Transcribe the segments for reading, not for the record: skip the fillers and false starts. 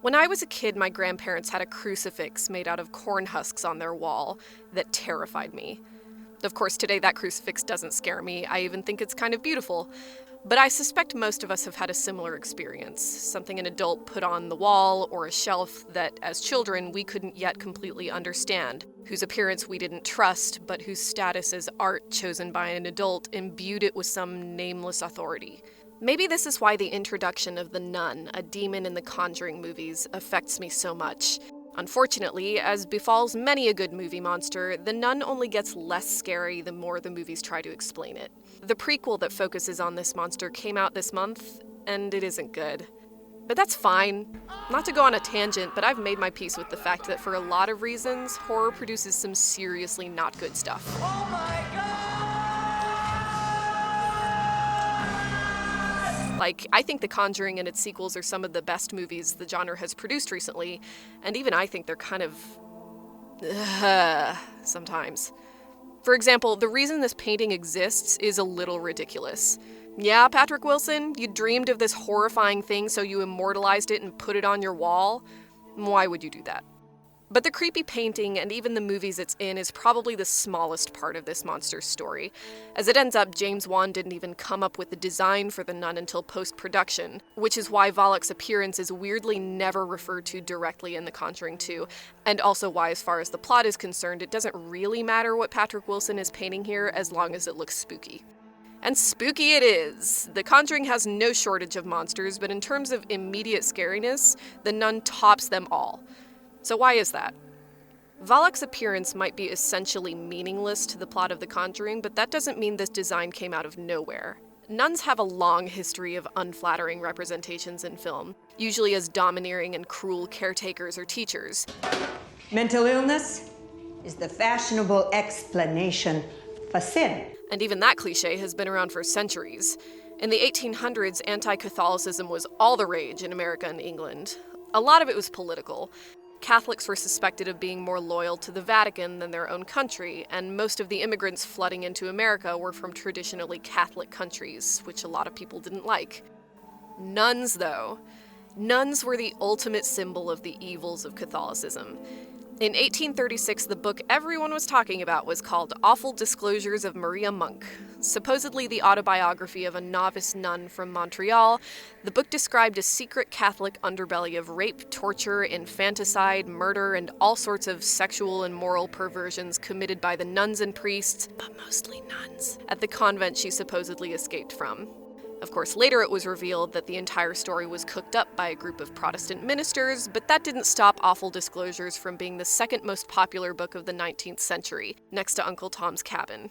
When I was a kid, my grandparents had a crucifix made out of corn husks on their wall that terrified me. Of course, today that crucifix doesn't scare me. I even think it's kind of beautiful. But I suspect most of us have had a similar experience, something an adult put on the wall or a shelf that, as children, we couldn't yet completely understand, whose appearance we didn't trust, but whose status as art chosen by an adult imbued it with some nameless authority. Maybe this is why the introduction of the Nun, a demon in the Conjuring movies, affects me so much. Unfortunately, as befalls many a good movie monster, the Nun only gets less scary the more the movies try to explain it. The prequel that focuses on this monster came out this month, and it isn't good. But that's fine. Not to go on a tangent, but I've made my peace with the fact that for a lot of reasons, horror produces some seriously not good stuff. Oh my God! Like, I think The Conjuring and its sequels are some of the best movies the genre has produced recently, and even I think they're kind of... sometimes. For example, the reason this painting exists is a little ridiculous. Yeah, Patrick Wilson, you dreamed of this horrifying thing so you immortalized it and put it on your wall? Why would you do that? But the creepy painting and even the movies it's in is probably the smallest part of this monster's story. As it ends up, James Wan didn't even come up with the design for the Nun until post-production, which is why Valak's appearance is weirdly never referred to directly in The Conjuring 2, and also why, as far as the plot is concerned, it doesn't really matter what Patrick Wilson is painting here as long as it looks spooky. And spooky it is! The Conjuring has no shortage of monsters, but in terms of immediate scariness, the Nun tops them all. So why is that? Valak's appearance might be essentially meaningless to the plot of The Conjuring, but that doesn't mean this design came out of nowhere. Nuns have a long history of unflattering representations in film, usually as domineering and cruel caretakers or teachers. Mental illness is the fashionable explanation for sin. And even that cliché has been around for centuries. In the 1800s, anti-Catholicism was all the rage in America and England. A lot of it was political. Catholics were suspected of being more loyal to the Vatican than their own country, and most of the immigrants flooding into America were from traditionally Catholic countries, which a lot of people didn't like. Nuns, though. Nuns were the ultimate symbol of the evils of Catholicism. In 1836, the book everyone was talking about was called Awful Disclosures of Maria Monk. Supposedly the autobiography of a novice nun from Montreal, the book described a secret Catholic underbelly of rape, torture, infanticide, murder, and all sorts of sexual and moral perversions committed by the nuns and priests, but mostly nuns, at the convent she supposedly escaped from. Of course, later it was revealed that the entire story was cooked up by a group of Protestant ministers, but that didn't stop Awful Disclosures from being the second most popular book of the 19th century, next to Uncle Tom's Cabin.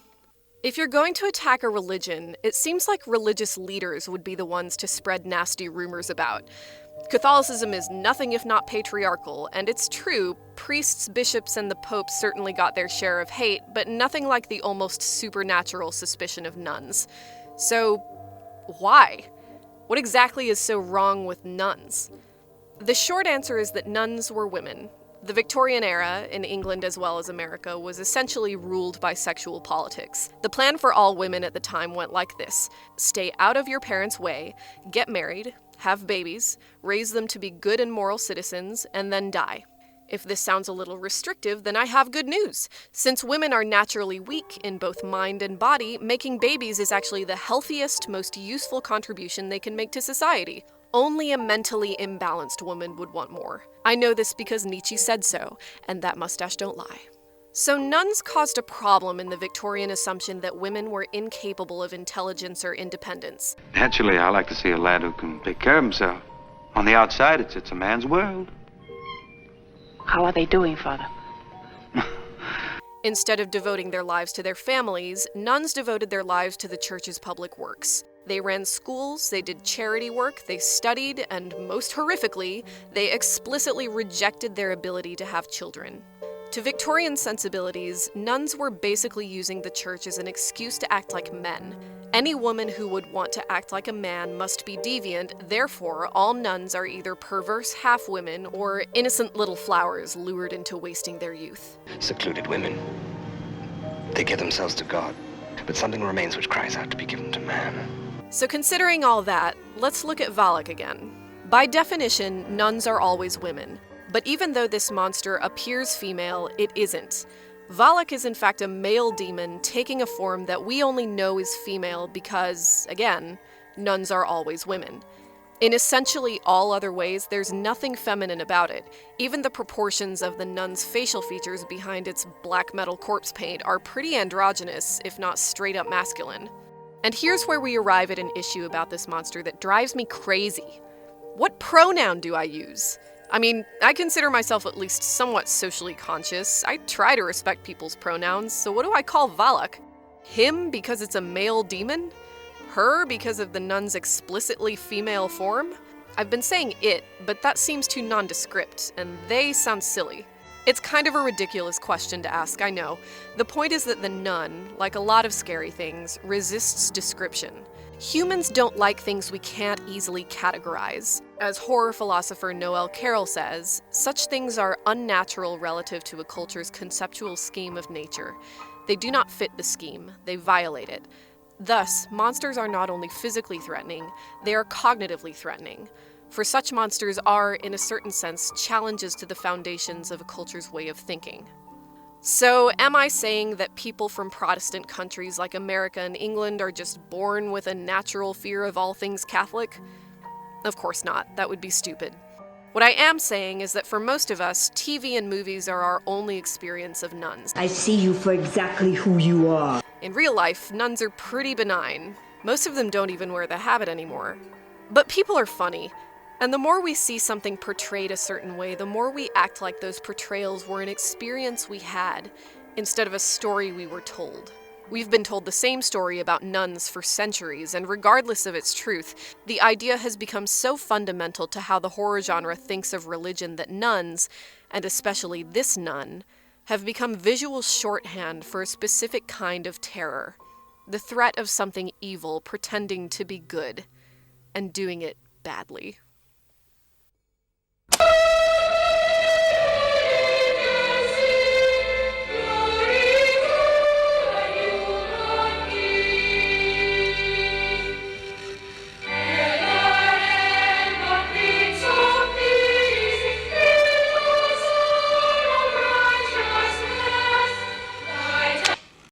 If you're going to attack a religion, it seems like religious leaders would be the ones to spread nasty rumors about. Catholicism is nothing if not patriarchal, and it's true, priests, bishops, and the Pope certainly got their share of hate, but nothing like the almost supernatural suspicion of nuns. So, why? What exactly is so wrong with nuns? The short answer is that nuns were women. The Victorian era, in England as well as America, was essentially ruled by sexual politics. The plan for all women at the time went like this: stay out of your parents' way, get married, have babies, raise them to be good and moral citizens, and then die. If this sounds a little restrictive, then I have good news. Since women are naturally weak in both mind and body, making babies is actually the healthiest, most useful contribution they can make to society. Only a mentally imbalanced woman would want more. I know this because Nietzsche said so, and that mustache don't lie. So nuns caused a problem in the Victorian assumption that women were incapable of intelligence or independence. Naturally, I like to see a lad who can take care of himself. On the outside, it's a man's world. How are they doing, Father? Instead of devoting their lives to their families, nuns devoted their lives to the church's public works. They ran schools, they did charity work, they studied, and most horrifically, they explicitly rejected their ability to have children. To Victorian sensibilities, nuns were basically using the church as an excuse to act like men. Any woman who would want to act like a man must be deviant, therefore all nuns are either perverse half-women or innocent little flowers lured into wasting their youth. Secluded women. They give themselves to God, but something remains which cries out to be given to man. So considering all that, let's look at Valak again. By definition, nuns are always women. But even though this monster appears female, it isn't. Valak is in fact a male demon taking a form that we only know is female because, again, nuns are always women. In essentially all other ways, there's nothing feminine about it. Even the proportions of the nun's facial features behind its black metal corpse paint are pretty androgynous, if not straight up masculine. And here's where we arrive at an issue about this monster that drives me crazy. What pronoun do I use? I mean, I consider myself at least somewhat socially conscious. I try to respect people's pronouns, so what do I call Valak? Him because it's a male demon? Her because of the nun's explicitly female form? I've been saying it, but that seems too nondescript, and they sound silly. It's kind of a ridiculous question to ask, I know. The point is that the nun, like a lot of scary things, resists description. Humans don't like things we can't easily categorize. As horror philosopher Noel Carroll says, such things are unnatural relative to a culture's conceptual scheme of nature. They do not fit the scheme, they violate it. Thus, monsters are not only physically threatening, they are cognitively threatening. For such monsters are, in a certain sense, challenges to the foundations of a culture's way of thinking. So, am I saying that people from Protestant countries like America and England are just born with a natural fear of all things Catholic? Of course not. That would be stupid. What I am saying is that for most of us, TV and movies are our only experience of nuns. I see you for exactly who you are. In real life, nuns are pretty benign. Most of them don't even wear the habit anymore. But people are funny. And the more we see something portrayed a certain way, the more we act like those portrayals were an experience we had, instead of a story we were told. We've been told the same story about nuns for centuries, and regardless of its truth, the idea has become so fundamental to how the horror genre thinks of religion that nuns, and especially this nun, have become visual shorthand for a specific kind of terror. The threat of something evil pretending to be good, and doing it badly.